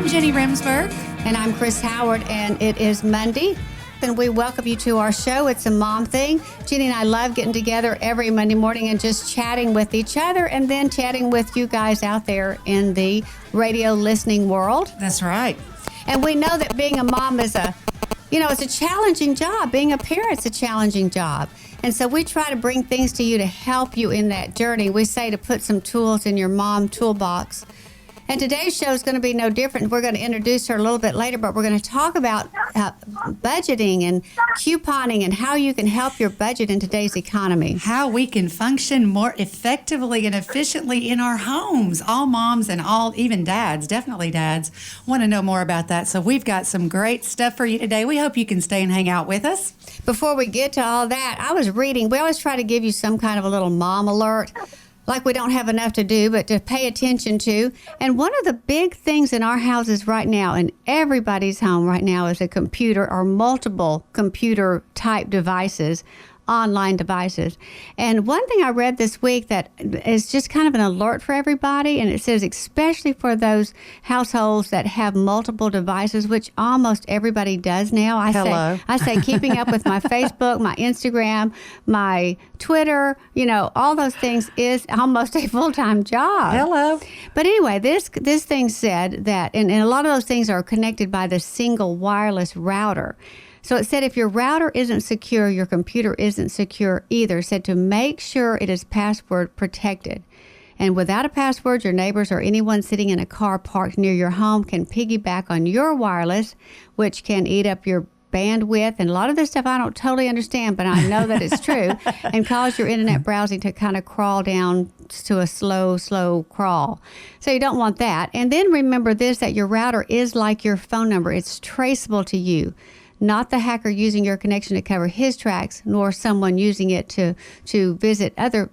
I'm Jenny Remsberg. And I'm Chrys Howard, and it is Monday. And we welcome you to our show. It's a mom thing. Jenny and I love getting together every Monday morning and just chatting with each other and then chatting with you guys out there in the radio listening world. That's right. And we know that being a mom is it's a challenging job. Being a parent's a challenging job. And so we try to bring things to you to help you in that journey. We say to put some tools in your mom toolbox. And today's show is going to be no different. We're going to introduce her a little bit later, but we're going to talk about budgeting and couponing and how you can help your budget in today's economy. How we can function more effectively and efficiently in our homes. All moms and even dads, definitely dads, want to know more about that. So we've got some great stuff for you today. We hope you can stay and hang out with us. Before we get to all that, I was reading. We always try to give you some kind of a little mom alert. Like we don't have enough to do, but to pay attention to. And one of the big things in our houses right now, in everybody's home right now, is a computer or multiple computer-type devices, online devices. And one thing I read this week that is just kind of an alert for everybody, and it says especially for those households that have multiple devices, which almost everybody does now. I say keeping up with my Facebook, my Instagram, my Twitter, all those things is almost a full-time job. Hello. But anyway, this thing said that, and a lot of those things are connected by the single wireless router. So it said if your router isn't secure, your computer isn't secure either. It said to make sure it is password protected. And without a password, your neighbors or anyone sitting in a car parked near your home can piggyback on your wireless, which can eat up your bandwidth. And a lot of this stuff I don't totally understand, but I know that it's true, and cause your internet browsing to kind of crawl down to a slow crawl. So you don't want that. And then remember this, that your router is like your phone number. It's traceable to you. Not the hacker using your connection to cover his tracks, nor someone using it to visit other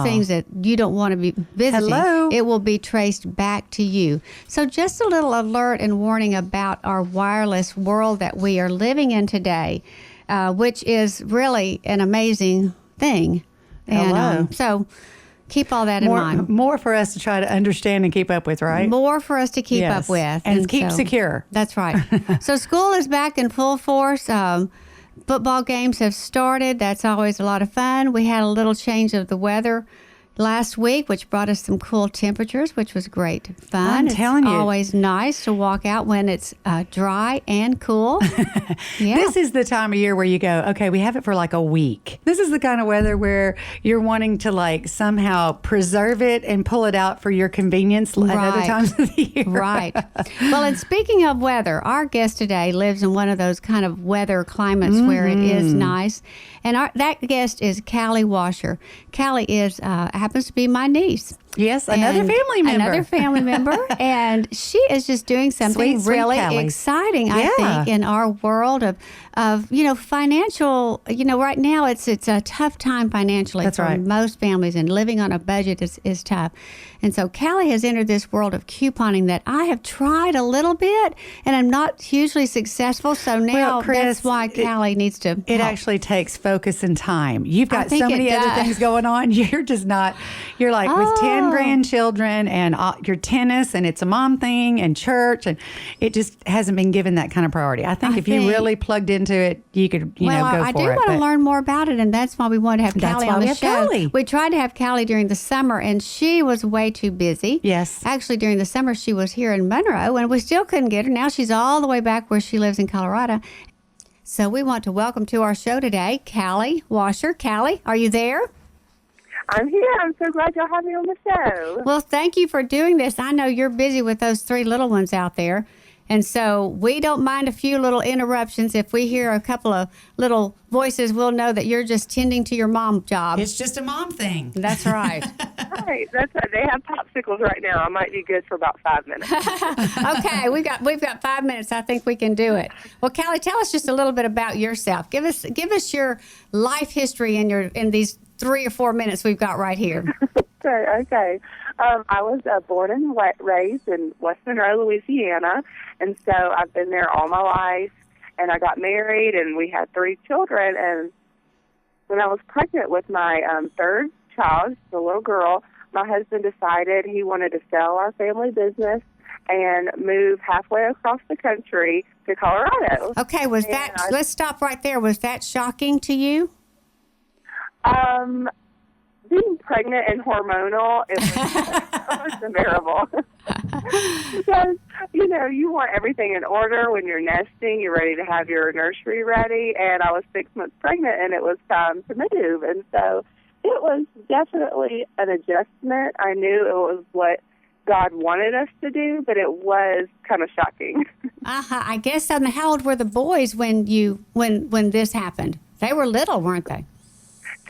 things that you don't want to be visiting. Hello. It will be traced back to you. So just a little alert and warning about our wireless world that we are living in today, which is really an amazing thing. Hello. And so keep all that in mind. More for us to try to understand and keep up with, right? More for us to keep up with. And keep secure. That's right. So school is back in full force. Football games have started. That's always a lot of fun. We had a little change of the weather last week, which brought us some cool temperatures, which was great fun. I'm telling you. It's always nice to walk out when it's dry and cool. Yeah. This is the time of year where you go, okay, we have it for like a week. This is the kind of weather where you're wanting to somehow preserve it and pull it out for your convenience at other times of the year. Right. Well, and speaking of weather, our guest today lives in one of those kind of weather climates where it is nice. And that guest is Callie Washer. Callie happens to be my niece. Yes, another family member. And she is just doing something Sweet really Callie. exciting, I think, in our world of financial, right now it's a tough time financially. That's for right. most families, and living on a budget is tough. And so Callie has entered this world of couponing that I have tried a little bit, and I'm not hugely successful. So now Chrys, that's why Callie needs to It help. actually takes focus and time. You've got so many it other does. things going on. You're just not, you're like with 10 grandchildren and your tennis, and it's a mom thing and church, and it just hasn't been given that kind of priority. I think if you really plugged into it, you could, go for it. I do want to learn more about it, and that's why we wanted to have Callie on the show. Callie. We tried to have Callie during the summer, and she was way too busy. Yes. Actually, during the summer, she was here in Monroe, and we still couldn't get her. Now she's all the way back where she lives in Colorado. So we want to welcome to our show today, Callie Washer. Callie, are you there? I'm here. I'm so glad y'all have me on the show. Well, thank you for doing this. I know you're busy with those 3 little ones out there. And so we don't mind a few little interruptions. If we hear a couple of little voices, we'll know that you're just tending to your mom job. It's just a mom thing. That's right. Right. That's right. They have popsicles right now. I might be good for about 5 minutes. Okay, we've got 5 minutes. I think we can do it. Well, Callie, tell us just a little bit about yourself. Give us your life history in these 3 or 4 minutes we've got right here. Okay. I was born and raised in West Monroe, Louisiana, and so I've been there all my life. And I got married, and we had 3 children. And when I was pregnant with my 3rd child, the little girl, my husband decided he wanted to sell our family business and move halfway across the country to Colorado. Okay, let's stop right there. Was that shocking to you? Being pregnant and hormonal, it was unbearable. Because, you want everything in order when you're nesting. You're ready to have your nursery ready. And I was 6 months pregnant, and it was time to move. And so it was definitely an adjustment. I knew it was what God wanted us to do, but it was kind of shocking. I guess. And how old were the boys when this happened? They were little, weren't they?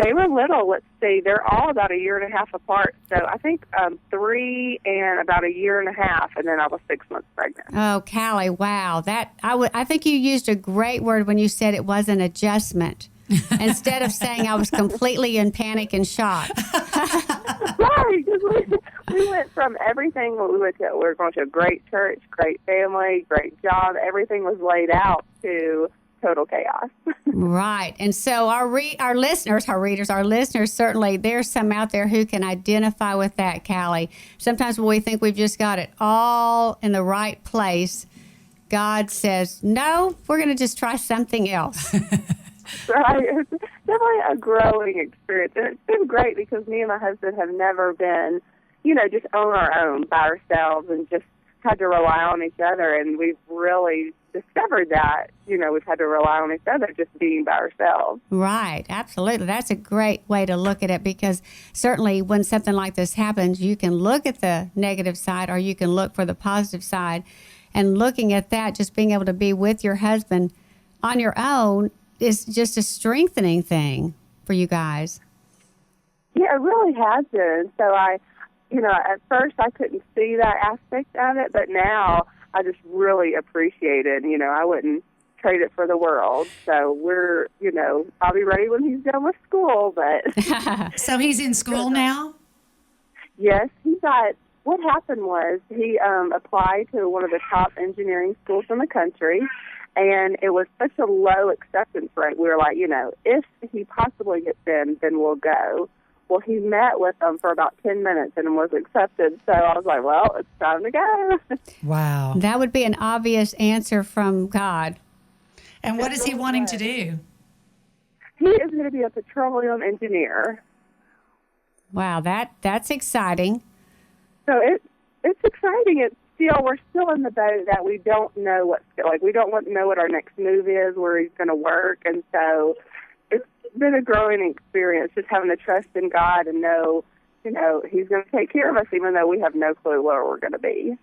They were little. Let's see. They're all about a year and a half apart. So I think 3 and about a year and a half, and then I was 6 months pregnant. Oh, Callie, wow. I think you used a great word when you said it was an adjustment. Instead of saying I was completely in panic and shock. Right, because we went from everything. We were going to a great church, great family, great job. Everything was laid out to total chaos. Right. And so our listeners, certainly, there's some out there who can identify with that, Callie. Sometimes when we think we've just got it all in the right place, God says, no, we're going to just try something else. Right. It's definitely a growing experience. And it's been great because me and my husband have never been, just on our own by ourselves and just had to rely on each other. And we've really discovered that, we've had to rely on each other just being by ourselves. Right. Absolutely. That's a great way to look at it, because certainly when something like this happens, you can look at the negative side or you can look for the positive side. And looking at that, just being able to be with your husband on your own is just a strengthening thing for you guys. Yeah, it really has been. So at first I couldn't see that aspect of it, but now I just really appreciate it. I wouldn't trade it for the world. So we're, I'll be ready when he's done with school, but. So he's in school now? Yes, what happened was he applied to one of the top engineering schools in the country, and it was such a low acceptance rate. We were like, if he possibly gets in, then we'll go. Well, he met with them for about 10 minutes and was accepted. So I was like, well, it's time to go. Wow. That would be an obvious answer from God. And what is he wanting to do? He is going to be a petroleum engineer. Wow, that's exciting. So it's exciting. We're still in the boat that we don't know we don't know what our next move is, where he's going to work. And so it's been a growing experience, just having to trust in God and know, he's going to take care of us, even though we have no clue where we're going to be.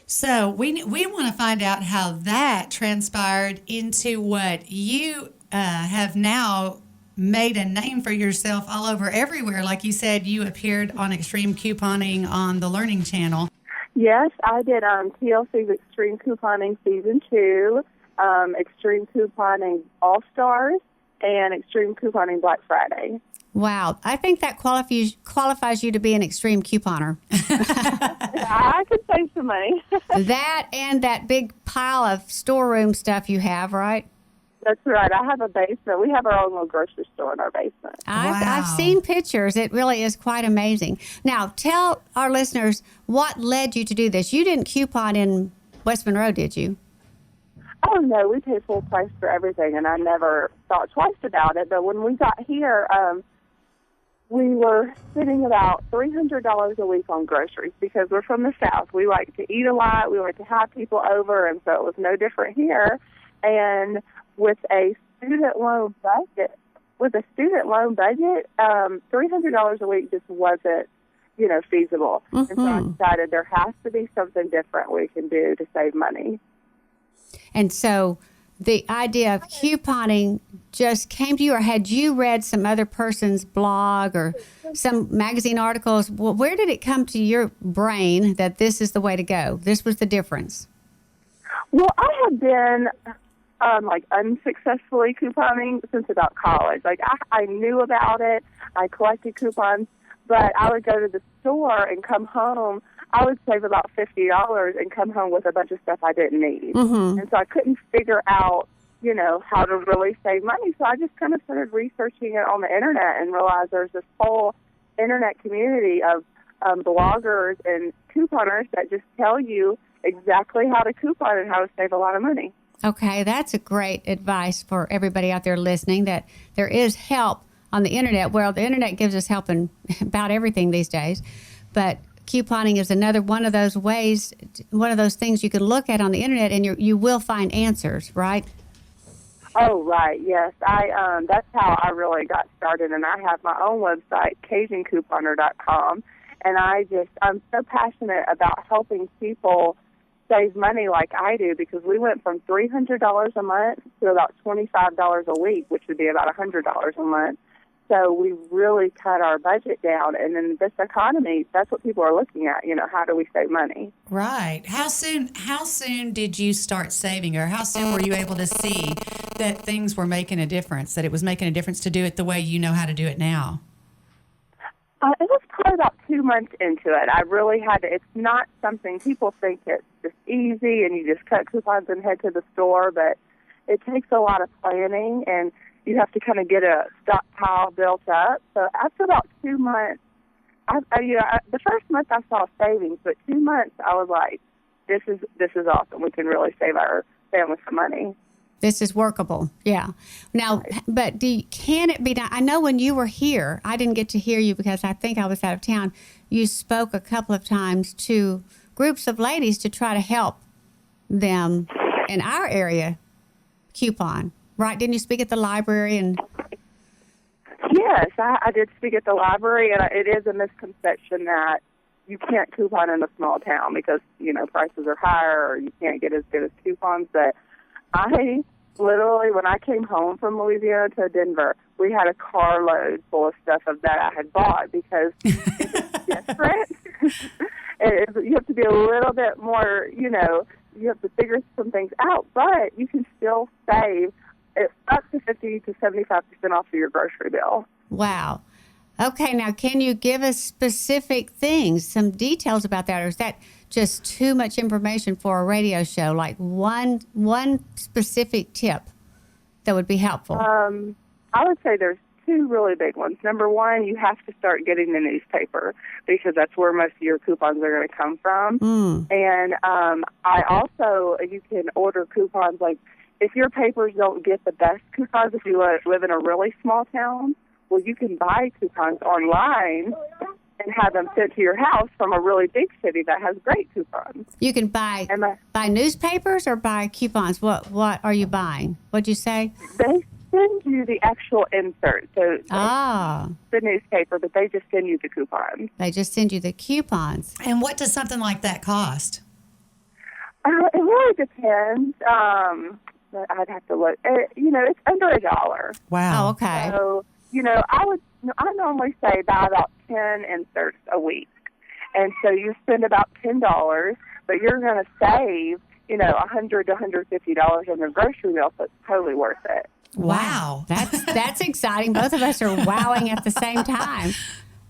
So we want to find out how that transpired into what you have now made a name for yourself all over everywhere. Like you said, you appeared on Extreme Couponing on the Learning Channel. Yes, I did TLC's Extreme Couponing Season 2, Extreme Couponing All-Stars, and Extreme Couponing Black Friday. Wow. I think that qualifies you to be an extreme couponer. I could save some money. That and that big pile of storeroom stuff you have, right? That's right. I have a basement. We have our own little grocery store in our basement. I've seen pictures. It really is quite amazing. Now, tell our listeners what led you to do this. You didn't coupon in West Monroe, did you? Oh, no. We pay full price for everything, and I never thought twice about it. But when we got here, we were spending about $300 a week on groceries because we're from the South. We like to eat a lot. We like to have people over, and so it was no different here. And with a student loan budget, $300 a week just wasn't, feasible. Mm-hmm. And so I decided there has to be something different we can do to save money. And so the idea of couponing just came to you, or had you read some other person's blog or some magazine articles? Well, where did it come to your brain that this is the way to go? This was the difference? Well, I have been unsuccessfully couponing since about college. I knew about it. I collected coupons, but I would go to the store and come home. I would save about $50 and come home with a bunch of stuff I didn't need. Mm-hmm. And so I couldn't figure out, how to really save money. So I just kind of started researching it on the internet and realized there's this whole internet community of bloggers and couponers that just tell you exactly how to coupon and how to save a lot of money. Okay, that's a great advice for everybody out there listening, that there is help on the internet. Well, the internet gives us help in about everything these days, but couponing is another one of those ways, one of those things you can look at on the internet, and you will find answers, right? Oh, right, yes. That's how I really got started, and I have my own website, CajunCouponer.com, and I'm so passionate about helping people save money like I do, because we went from $300 a month to about $25 a week, which would be about $100 a month. So we really cut our budget down, and in this economy, that's what people are looking at. How do we save money? Right. How soon did you start saving, or how soon were you able to see that things were making a difference, that it was making a difference to do it the way you know how to do it now? It was probably about 2 months into it. I really had to. It's not something people think it's just easy and you just cut coupons and head to the store, but it takes a lot of planning, and you have to kind of get a stockpile built up. So after about 2 months, the first month I saw savings, but 2 months I was like, this is awesome. We can really save our family some money. This is workable, yeah. Now, but can it be done? I know when you were here, I didn't get to hear you because I think I was out of town. You spoke a couple of times to groups of ladies to try to help them in our area coupon, right? Didn't you speak at the library? And yes, I did speak at the library, and it is a misconception that you can't coupon in a small town because, prices are higher or you can't get as good as coupons. But I literally, when I came home from Louisiana to Denver, we had a carload full of stuff that I had bought because it's different. You have to be a little bit more, you have to figure some things out, but you can still save up to 50 to 75% off of your grocery bill. Wow. Okay, now can you give us specific things, some details about that, or is that just too much information for a radio show? Like one specific tip that would be helpful. I would say there's two really big ones. Number one, you have to start getting the newspaper because that's where most of your coupons are going to come from. And you can order coupons. Like if your papers don't get the best coupons, if you live in a really small town, well, you can buy coupons online and have them sent to your house from a really big city that has great coupons. You can buy newspapers or buy coupons. What are you buying? What'd you say? They send you the actual insert, so the newspaper, but they just send you the coupons. They just send you the coupons. And what does something like that cost? It really depends. I'd have to look. It's under $1. Wow. Oh, okay. So, I normally say buy about 10 inserts a week. And so you spend about $10, but you're going to save, $100 to $150 on your grocery bill, so it's totally worth it. Wow. That's exciting. Both of us are wowing at the same time.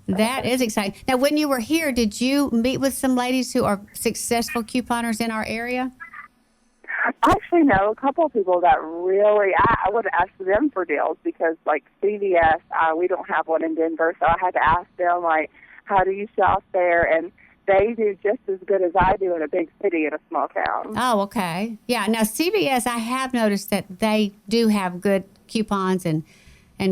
That is exciting. Now, when you were here, did you meet with some ladies who are successful couponers in our area? I actually know a couple of people that really, I would ask them for deals because, like, CVS, we don't have one in Denver, so I had to ask them, like, how do you shop there? And they do just as good as I do in a big city in a small town. Oh, okay. Yeah. Now, CVS, I have noticed that they do have good coupons and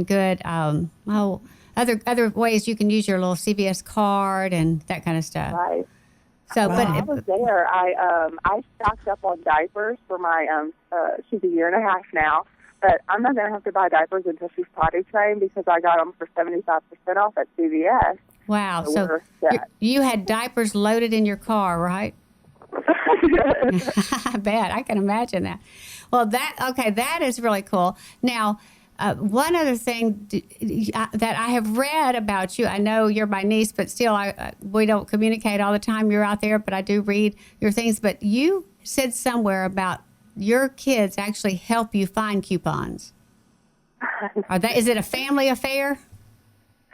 good, other ways you can use your little CVS card and that kind of stuff. Right. So, wow. but I was there. I stocked up on diapers for my, she's a year and a half now, but I'm not going to have to buy diapers until she's potty trained because I got them for 75% off at CVS. Wow. So we're set. you had diapers loaded in your car, right? I bet. I can imagine that. Well, that is really cool. Now, one other thing that I have read about you, I know you're my niece, but still we don't communicate all the time. You're out there, but I do read your things. But you said somewhere about your kids actually help you find coupons. Is it a family affair?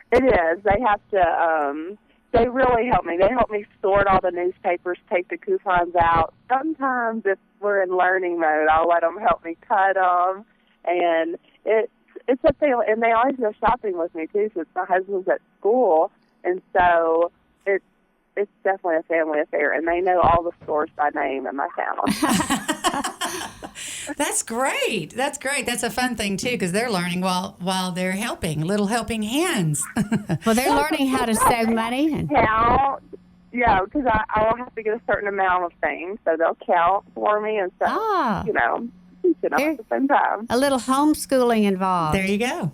It is. They have to, they really help me. They help me sort all the newspapers, take the coupons out. Sometimes if we're in learning mode, I'll let them help me cut them. And it's a family, and they always go shopping with me too, since my husband's at school, and so it's definitely a family affair, and they know all the stores by name in my town. That's great. That's great. That's a fun thing too, because they're learning while they're helping, little helping hands. Well, they're learning how to save money. And Count, yeah, because I will have to get a certain amount of things, so they'll count for me and stuff. Teaching them at the same time. A little homeschooling involved. There you go.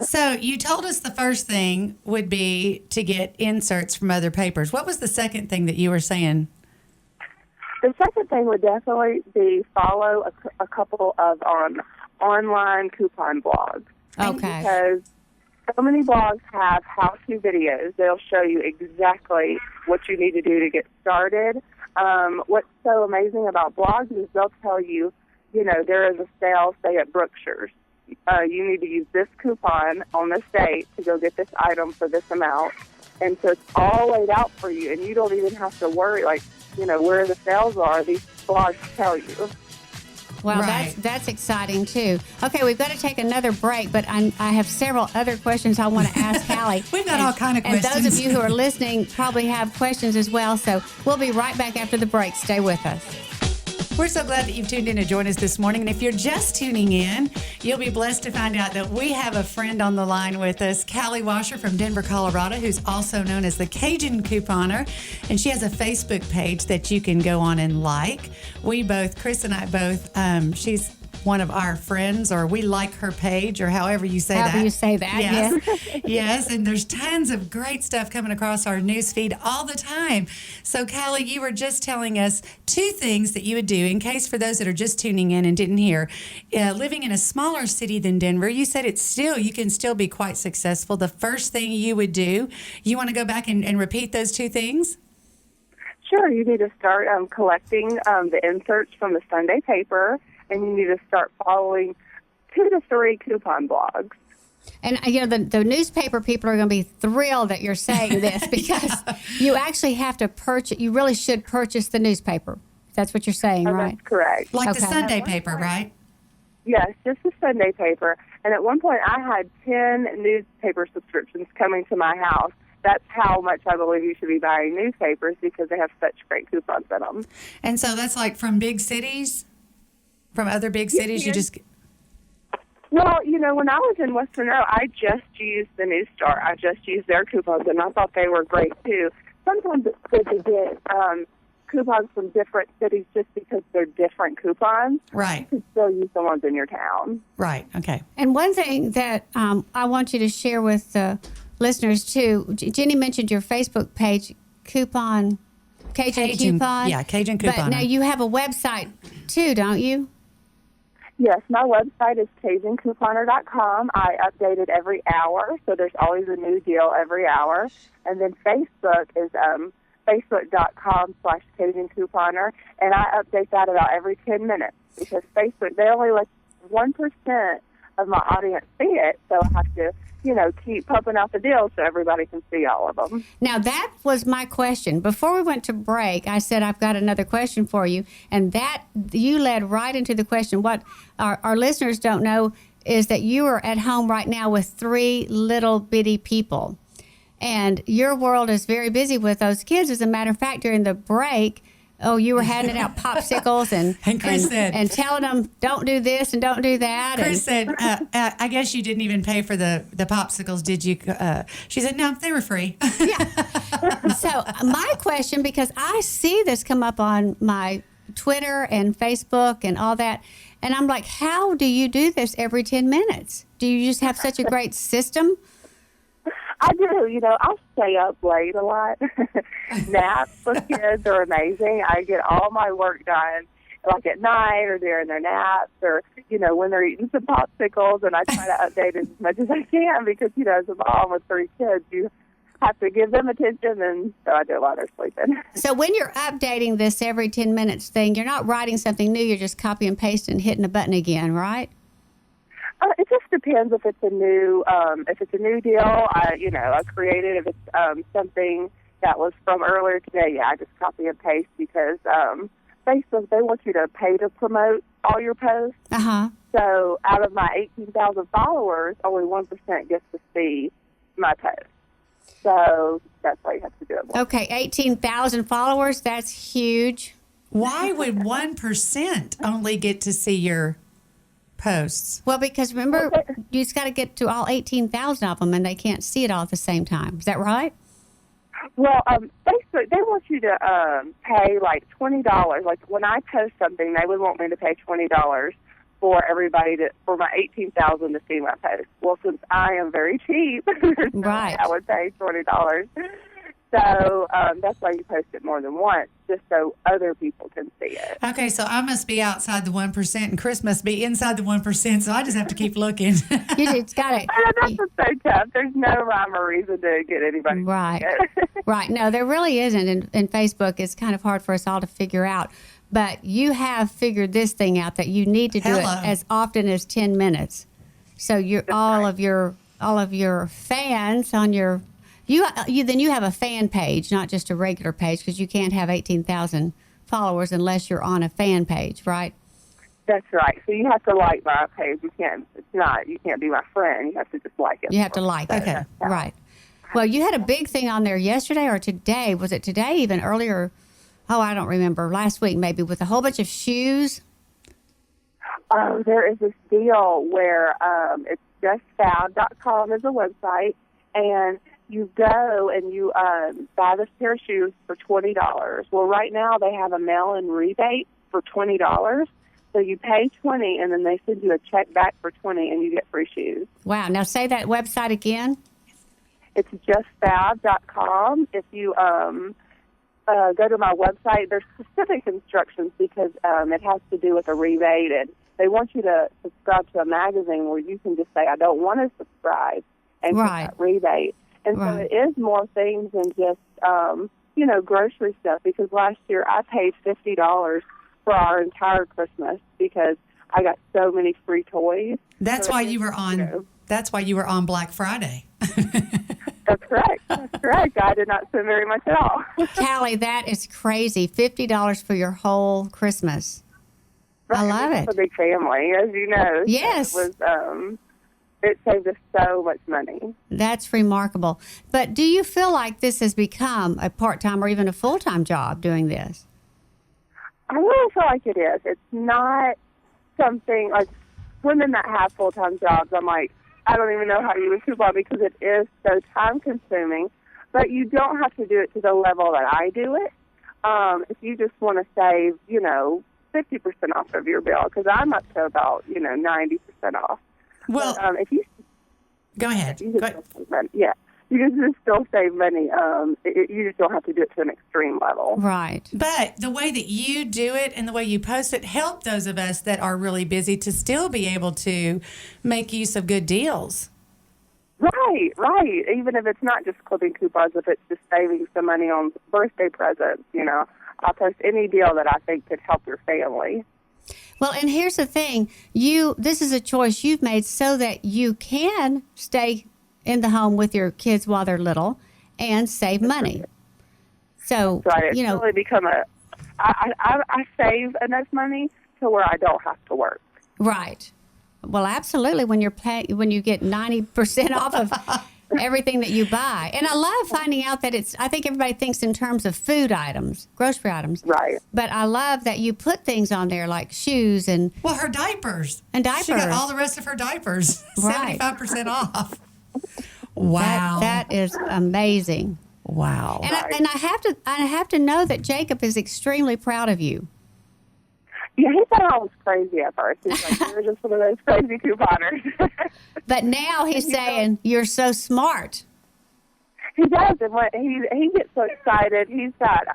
So you told us the first thing would be to get inserts from other papers. What was the second thing that you were saying? The second thing would definitely be follow a couple of online coupon blogs. Okay. Because so many blogs have how-to videos. They'll show you exactly what you need to do to get started. What's so amazing about blogs is they'll tell you, there is a sale, say, at Brookshire's. You need to use this coupon on this date to go get this item for this amount. And so it's all laid out for you, and you don't even have to worry, where the sales are. These blogs tell you. Well, Right. that's exciting, too. Okay, we've got to take another break, but I have several other questions I want to ask Callie. We've got all kind of questions. And those of you who are listening probably have questions as well, so we'll be right back after the break. Stay with us. We're so glad that you've tuned in to join us this morning. And if you're just tuning in, you'll be blessed to find out that we have a friend on the line with us, Callie Washer from Denver, Colorado, who's also known as the Cajun Couponer. And she has a Facebook page that you can go on and like. Chrys and I both, she's one of our friends, or we like her page, or however you say that. However you say that, yes. Yes, and there's tons of great stuff coming across our news feed all the time. So, Callie, you were just telling us two things that you would do, in case for those that are just tuning in and didn't hear. Living in a smaller city than Denver, you said you can still be quite successful. The first thing you would do, you want to go back and repeat those two things? Sure, you need to start collecting the inserts from the Sunday paper, and you need to start following 2 to 3 coupon blogs. And, the newspaper people are going to be thrilled that you're saying this because you actually have to purchase, you really should purchase the newspaper. That's what you're saying, right? That's correct. Like the Okay. Sunday paper, right? Yes, just the Sunday paper. And at one point, I had 10 newspaper subscriptions coming to my house. That's how much I believe you should be buying newspapers, because they have such great coupons in them. And so that's like from big cities? From other big cities? You just... Well, when I was in Western Row, I just used the News Star. I just used their coupons, and I thought they were great, too. Sometimes it's good to get coupons from different cities just because they're different coupons. Right. You can still use the ones in your town. Right. Okay. And one thing that I want you to share with the listeners, too, Jenny mentioned your Facebook page, Cajun Coupon. Yeah, Cajun Coupon. But now you have a website, too, don't you? Yes, my website is CajunCouponer.com. I update it every hour, so there's always a new deal every hour. And then Facebook is Facebook.com/Cajun Couponer, and I update that about every 10 minutes because Facebook, they only let 1% of my audience see it, so I have to, keep pumping out the deals so everybody can see all of them. Now, that was my question. Before we went to break, I said, I've got another question for you. And that you led right into the question. What our listeners don't know is that you are at home right now with 3 little bitty people. And your world is very busy with those kids. As a matter of fact, during the break, you were handing out popsicles and Chrys said, and telling them, don't do this and don't do that. Chrys said, I guess you didn't even pay for the popsicles, did you? She said, no, they were free. Yeah. So my question, because I see this come up on my Twitter and Facebook and all that, and I'm like, how do you do this every 10 minutes? Do you just have such a great system? I do. I'll stay up late a lot. Naps for kids are amazing. I get all my work done, like at night or during their naps or, when they're eating some popsicles, and I try to update as much as I can because, as a mom with 3 kids, you have to give them attention, and so I do it while they're sleeping. So when you're updating this every 10 minutes thing, you're not writing something new, you're just copy and paste and hitting a button again, right? It just depends if it's a new deal. I created. If it's something that was from earlier today, I just copy and paste because Facebook, they want you to pay to promote all your posts. Uh-huh. So out of my 18,000 followers, only 1% gets to see my post. So that's why you have to do it more. Okay, 18,000 followers. That's huge. Why would 1% only get to see your posts? Well, because remember, you just got to get to all 18,000 of them, and they can't see it all at the same time. Is that right? Well, basically, they want you to pay like $20. Like when I post something, they would want me to pay $20 for everybody for my 18,000 to see my post. Well, since I am very cheap, Right. I would pay $20. So that's why you post it more than once, just so other people can see it. Okay, so I must be outside the 1%, and Chrys must be inside the 1%, so I just have to keep looking. You just got to. That's what's so tough. There's no rhyme or reason to get anybody Right. to see it. Right. No, there really isn't. In Facebook, it's kind of hard for us all to figure out. But you have figured this thing out that you need to do it Hello. as often as 10 minutes. So you're all of your fans on your you have a fan page, not just a regular page, because you can't have 18,000 followers unless you're on a fan page, right? That's right. So you have to like my page. You can't be my friend. You have to just like it. You have to like it. Okay. Right. Well, you had a big thing on there yesterday or today. Was it today, even earlier? Oh, I don't remember. Last week, maybe, with a whole bunch of shoes. There is this deal where it's justfab.com is a website, and you go and you buy this pair of shoes for $20. Well, right now they have a mail-in rebate for $20. So you pay $20, and then they send you a check back for $20, and you get free shoes. Wow. Now say that website again. It's justfab.com. If you go to my website, there's specific instructions because it has to do with a rebate, and they want you to subscribe to a magazine where you can just say, I don't want to subscribe, and get Right. that rebate. And so Right. it is more things than just, grocery stuff, because last year I paid $50 for our entire Christmas because I got so many free toys. That's So why it you were is, on. That's why you were on Black Friday. That's correct. That's correct. I did not spend very much at all. Callie, that is crazy. $50 for your whole Christmas. I love It's it. a big family, as you know. Yes. So it was, it saved us so much money. That's remarkable. But do you feel like this has become a part-time or even a full-time job doing this? I really feel like it is. It's not something like women that have full-time jobs. I'm like, I don't even know how you would coupon because it is so time-consuming. But you don't have to do it to the level that I do it. If you just want to save, 50% off of your bill, because I'm up to about, 90% off. Well, But, if you go ahead. You Go can ahead. still save money. Yeah, you can just still save money. You just don't have to do it to an extreme level. Right. But the way that you do it and the way you post it help those of us that are really busy to still be able to make use of good deals. Right, right. Even if it's not just clipping coupons, if it's just saving some money on birthday presents, I'll post any deal that I think could help your family. Well, and here's the thing. This is a choice you've made so that you can stay in the home with your kids while they're little and save money. So, So it's really become I save enough money to where I don't have to work. Right. Well, absolutely. When you get 90% off of everything that you buy. And I love finding out that I think everybody thinks in terms of food items, grocery items. Right. But I love that you put things on there like shoes and Well, her diapers. And diapers. She got all the rest of her diapers. Right. 75% off. Wow. that is amazing. Wow. And I have to know that Jacob is extremely proud of you. Yeah, he thought I was crazy at first. He's like, you're just one of those crazy couponers. But now he's saying you're so smart. He does, and when he gets so excited. He's got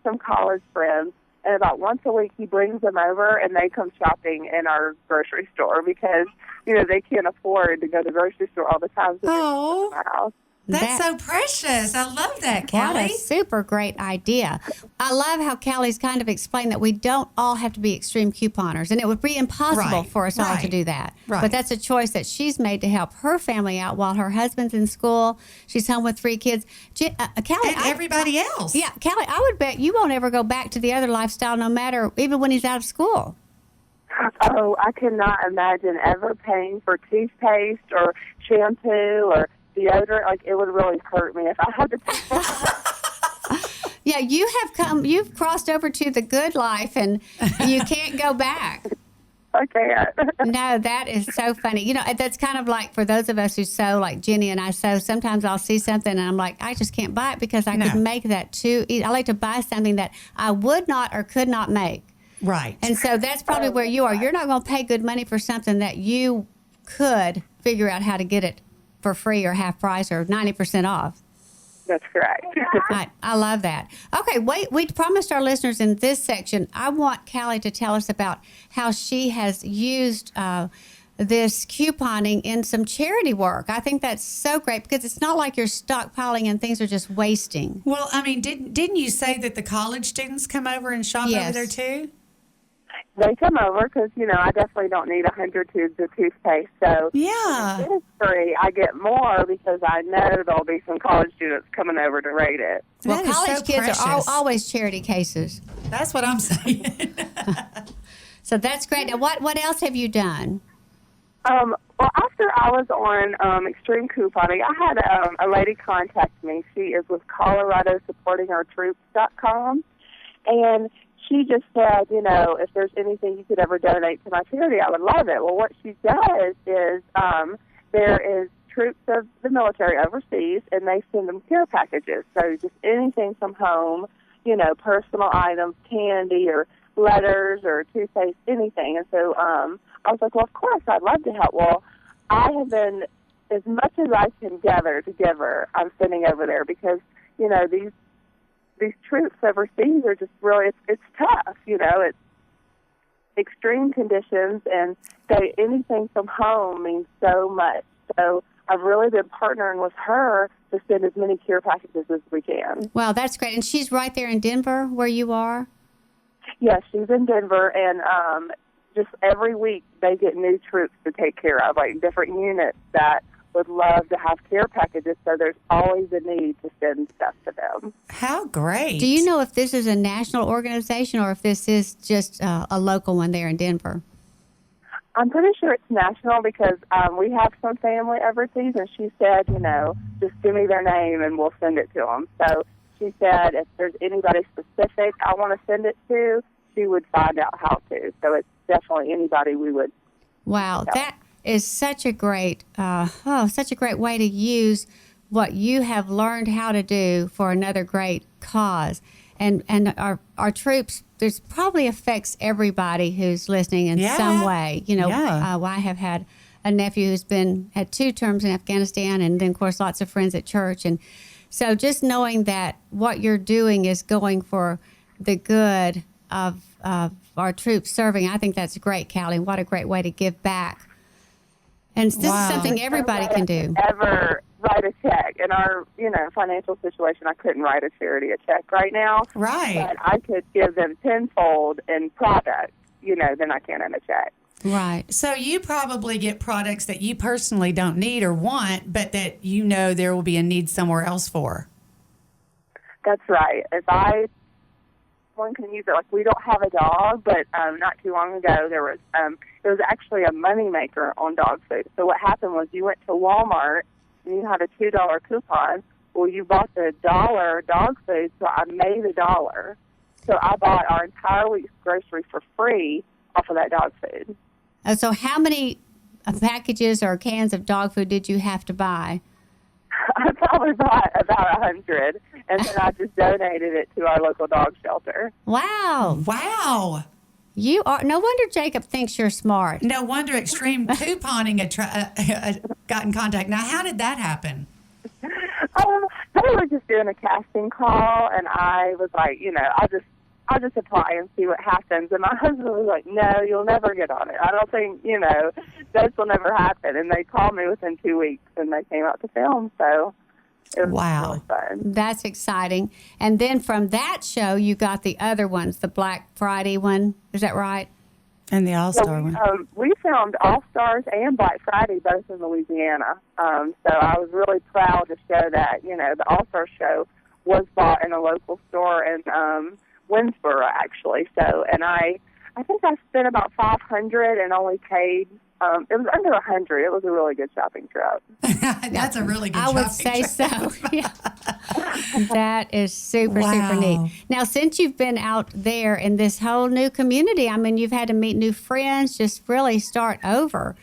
some college friends, and about once a week he brings them over, and they come shopping in our grocery store because they can't afford to go to the grocery store all the time. So Oh. they come to our house. That's so precious. I love that, What a Callie. super great idea. I love how Callie's kind of explained that we don't all have to be extreme couponers, and it would be impossible Right, for us all to right, do that. right. But that's a choice that she's made to help her family out while her husband's in school. She's home with 3 kids. Callie, And everybody else. Yeah, Callie, I would bet you won't ever go back to the other lifestyle no matter, even when he's out of school. Oh, I cannot imagine ever paying for toothpaste or shampoo or deodorant, like, it would really hurt me if I had to take that. Yeah, you've crossed over to the good life, and you can't go back. I can't. No, that is so funny. You know, that's kind of like for those of us who sew, like Jenny and I sew, sometimes I'll see something and I'm like, I just can't buy it because I could make that too. I like to buy something that I would not or could not make. Right. And so that's probably where you are. You're not going to pay good money for something that you could figure out how to get it for free or half price or 90% off. That's correct. I love that. Okay, wait, we promised our listeners in this section, I want Callie to tell us about how she has used this couponing in some charity work. I think that's so great because it's not like you're stockpiling and things are just wasting. Well, I mean, didn't you say that the college students come over and shop over there too? They come over because, you know, I definitely don't need 100 tubes of toothpaste. So Yeah. if it is free, I get more because I know there'll be some college students coming over to rate it. Well, That is college so kids are precious. always charity cases. That's what I'm saying. So that's great. Now, what else have you done? Well, after I was on Extreme Couponing, I had a lady contact me. She is with ColoradoSupportingOurTroops.com, and she just said, you know, if there's anything you could ever donate to my charity, I would love it. Well, what she does is there is troops of the military overseas, and they send them care packages. So just anything from home, you know, personal items, candy or letters or toothpaste, anything. And so I was like, well, of course, I'd love to help. Well, I have been, as much as I can gather to give her, I'm sending over there because, you know, these troops overseas are just really, it's tough, you know, it's extreme conditions, and anything from home means so much. So I've really been partnering with her to send as many care packages as we can. Wow, that's great. And she's right there in Denver where you are? Yes, she's in Denver, and just every week they get new troops to take care of, like different units that would love to have care packages, so there's always a need to send stuff to them. How great. Do you know if this is a national organization or if this is just a local one there in Denver? I'm pretty sure it's national because we have some family overseas, and she said, you know, just give me their name and we'll send it to them. So she said if there's anybody specific I want to send it to, she would find out how to. So it's definitely anybody we would. Wow, that is such a great, such a great way to use what you have learned how to do for another great cause. And our troops, this probably affects everybody who's listening in some way. You know, I have had a nephew who's had 2 terms in Afghanistan, and then, of course, lots of friends at church. And so just knowing that what you're doing is going for the good of our troops serving, I think that's great, Callie. What a great way to give back. And this is something everybody can do. Ever write a check. In our, you know, financial situation, I couldn't write a charity a check right now. Right. But I could give them tenfold in products, you know, than I can in a check. Right. So you probably get products that you personally don't need or want, but that you know there will be a need somewhere else for. That's right. One can use it. Like, we don't have a dog, but not too long ago there was actually a moneymaker on dog food. So what happened was you went to Walmart and you had a $2 coupon. Well, you bought the $1 dog food, so I made $1. So I bought our entire week's grocery for free off of that dog food. So how many packages or cans of dog food did you have to buy? I probably bought about 100, and then I just donated it to our local dog shelter. Wow. Wow. You are. No wonder Jacob thinks you're smart. No wonder Extreme Couponing got in contact. Now, how did that happen? They were just doing a casting call, and I was like, you know, I'll just apply and see what happens. And my husband was like, no, you'll never get on it. I don't think, you know, this will never happen. And they called me within 2 weeks, and they came out to film. So it was really fun. That's exciting. And then from that show, you got the other ones, the Black Friday one. Is that right? And the All-Star one. We filmed All-Stars and Black Friday both in Louisiana. So I was really proud to show that, you know, the All-Star show was bought in a local store in Remsberg, actually. So, and I think I spent about $500 and only paid It was under 100. It was a really good shopping trip. That's a really good I would shopping say trip. so. Yeah. That is super Wow. neat. Now, since you've been out there in this whole new community, I mean, you've had to meet new friends, just really start over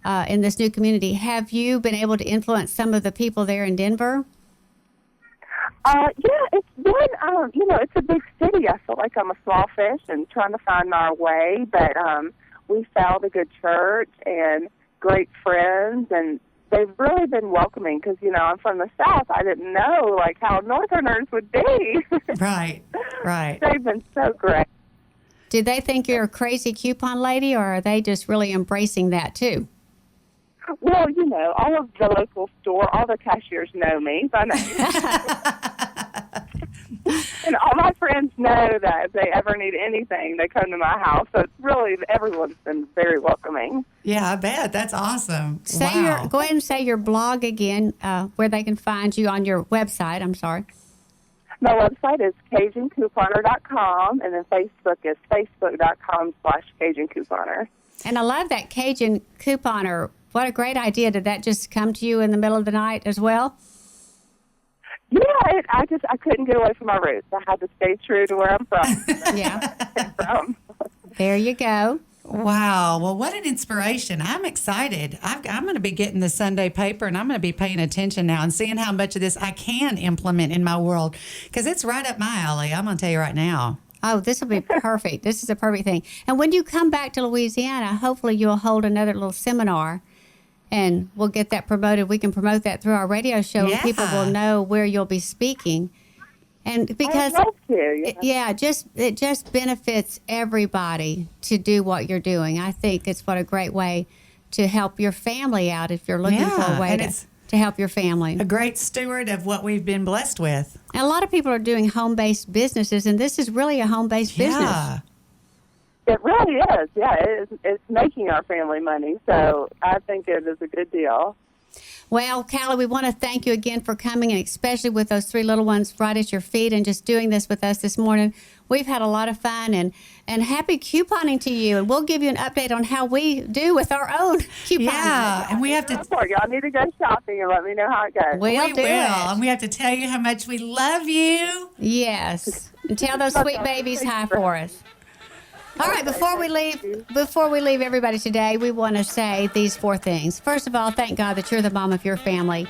in this new community. Have you been able to influence some of the people there in Denver? Yeah, it's been, it's a big city. I feel like I'm a small fish and trying to find my way, but we found a good church and great friends, and they've really been welcoming because, I'm from the South. I didn't know, how Northerners would be. Right. They've been so great. Do they think you're a crazy coupon lady, or are they just really embracing that too? Well, all of the local store, all the cashiers know me by name. And all my friends know that if they ever need anything, they come to my house. So it's really, everyone's been very welcoming. Yeah, I bet. That's awesome. Go ahead and say your blog again, where they can find you on your website. I'm sorry. My website is CajunCouponer.com, and then Facebook is Facebook.com/CajunCouponer. And I love that Cajun Couponer. What a great idea. Did that just come to you in the middle of the night as well? Yeah, I couldn't get away from my roots. I had to stay true to where I'm from. Yeah. From. There you go. Wow. Well, what an inspiration. I'm excited. I'm going to be getting the Sunday paper, and I'm going to be paying attention now and seeing how much of this I can implement in my world, because it's right up my alley. I'm going to tell you right now. Oh, this will be perfect. This is a perfect thing. And when you come back to Louisiana, hopefully you'll hold another little seminar, and we'll get that promoted. We can promote that through our radio show, and people will know where you'll be speaking. And because I'd love to, it just benefits everybody to do what you're doing. I think it's a great way to help your family out if you're looking for a way to help your family. A great steward of what we've been blessed with. And a lot of people are doing home-based businesses, and this is really a home-based business. It really is. Yeah, it's making our family money, so I think it is a good deal. Well, Callie, we want to thank you again for coming, and especially with those 3 little ones right at your feet and just doing this with us this morning. We've had a lot of fun, and happy couponing to you. And we'll give you an update on how we do with our own couponing. Yeah, and we have to... Y'all need to go shopping and let me know how it goes. We will. And we have to tell you how much we love you. Yes. And tell those sweet babies hi for us. All right, before we leave everybody today, we want to say these 4 things. First of all, thank God that you're the mom of your family.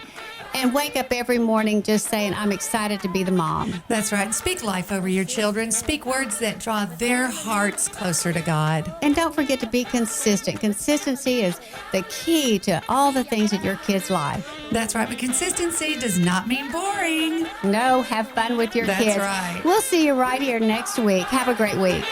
And wake up every morning just saying, I'm excited to be the mom. That's right. Speak life over your children. Speak words that draw their hearts closer to God. And don't forget to be consistent. Consistency is the key to all the things in your kid's life. That's right. But consistency does not mean boring. No, have fun with your kids. That's right. We'll see you right here next week. Have a great week.